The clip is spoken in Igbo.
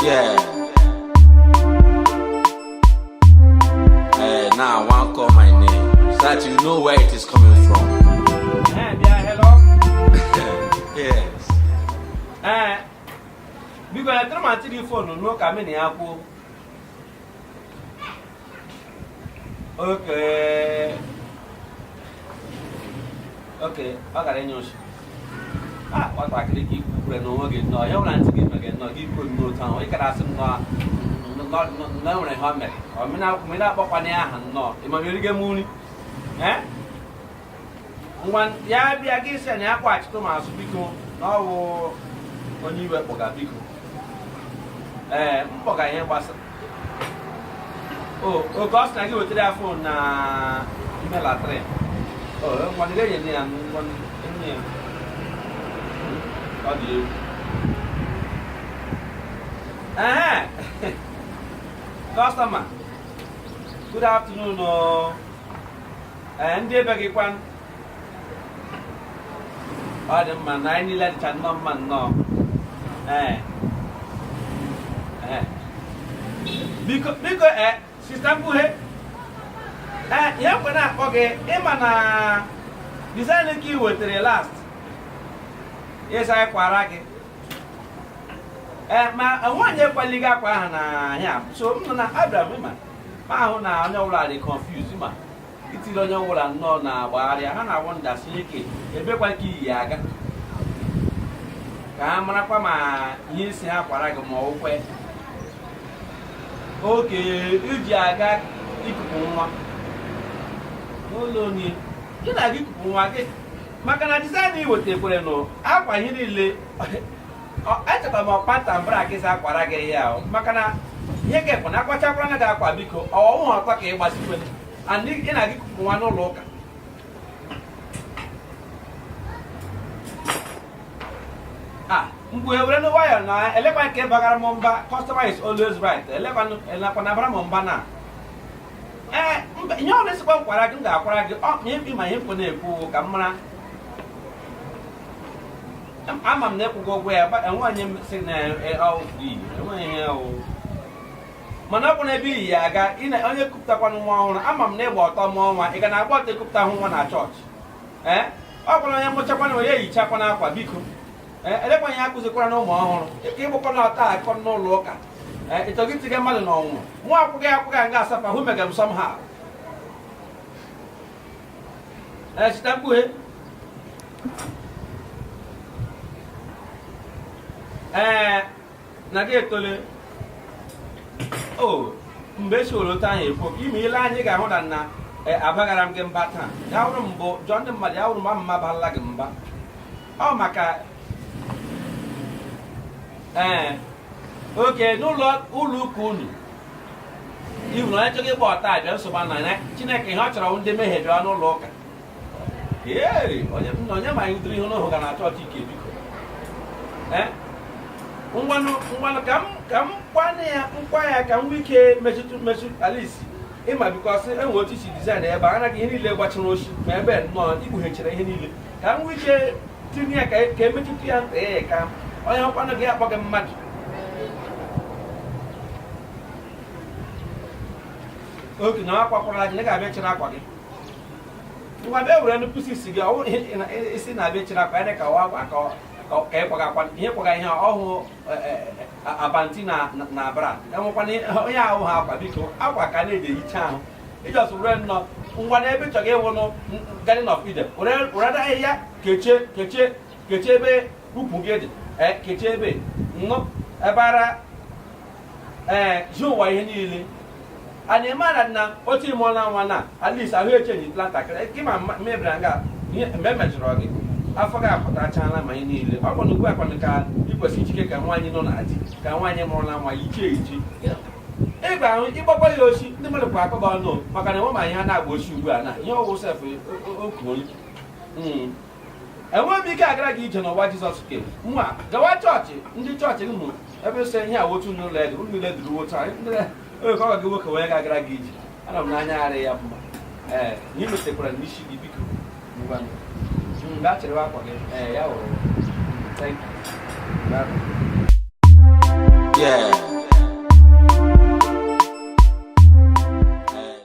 Yeah. Now I want to call my name so that you know where it is coming from. Hello? Yes. Because I don't want to phone, no coming here. Okay, I got a news. What I can keep no again. No, you want to give again. No, give no town. You can ask them not a helmet. I mean, up on the hand. No, it might really get moony. One, yeah, be against an airwatch to my speaker. No, when you were Bogabico. Boga was. Oh, cost I give it to their phone. Email at 3. Oh, one day and one in here. How do you? Customer. Good afternoon. And dear Baggy one. Oh, the man, I need let chat no man no. Because, Sister Buhe. Yeah, when I okay, Emana design key with the last. Yes, I quarrage. I want your colleague up and so no, Abraham, my no lady confused him. It is on your and no now, but I want that sneaky. A big one key yaga. Come on, you see how quarrage more way. Okay, if yaga, you no, you like it. Makana design you would take for no. Apa hili I took a more part and brackets up what I get out. Makana, you get one aqua chaprana aqua bico, or one aqua was it. And in a one no loca. We have run a while now. Elephant came back at Momba. Customer is always right. Elephant and Lapanabra Mombana. You know, this one what I can go. Oh, maybe my impone poor camera. I'm a never go where, but I want him saying, oh, Manapone be, I got in a only cooked up on one. I'm never thought more. I can about the cooked up one at church. Oh, I am much upon a chap on aqua bico. Elephant Yakus a crown no more. It came upon our tie, con no loca. It's a good to get money no more. More forget and gas up who make them somehow. That's that way. Nagetole. Oh, Mbesolo time for give me line you got on now. Abagaram game batter. Yawum, John the Madiaum, Mamma Balagamba. Oh, my cat. Okay, no lot, Ulu Kuni. You know, I took a bought that, just about 9. Chinaki hot around the may have no locker. Yeah, on your mind, 300 who can talk to you. One come, one year, inquire, can we measure Alice? Emma, because I want to see design there, but I can't watching Roshi, my bed, no, you will any. Can we get Tinia came to Tian, come? I want to get up a match. Okay, now I mention aqua. Whatever and the pussy cigar is in a bitch up and a cow. Okay, here for I know a bantina nabra. And one have a big aqua Canadian town. It just ran not whatever to get one getting off either. Rather, Ketchebe, who get it, Ketchebe, no, a bara, Joe, why nearly. And a man now, what's him one at least I heard you in Atlanta. Give my membranga, members roggy. I forgot what that channel my need. I want to work on the car. You was each can wine on it. Can wine more than why you change. Hey, Brown, you papa Yoshi, the mother pack about no. Macana, my hand out was you were not. You always have and when we got a region of what is of skill. Mwah, the white church, in the church, ever saying here, what you know, led, only let the water. Oh, go work away, I got a gauge. I don't know. You must take for a niche. That's a wrap again. Thank you. Yeah.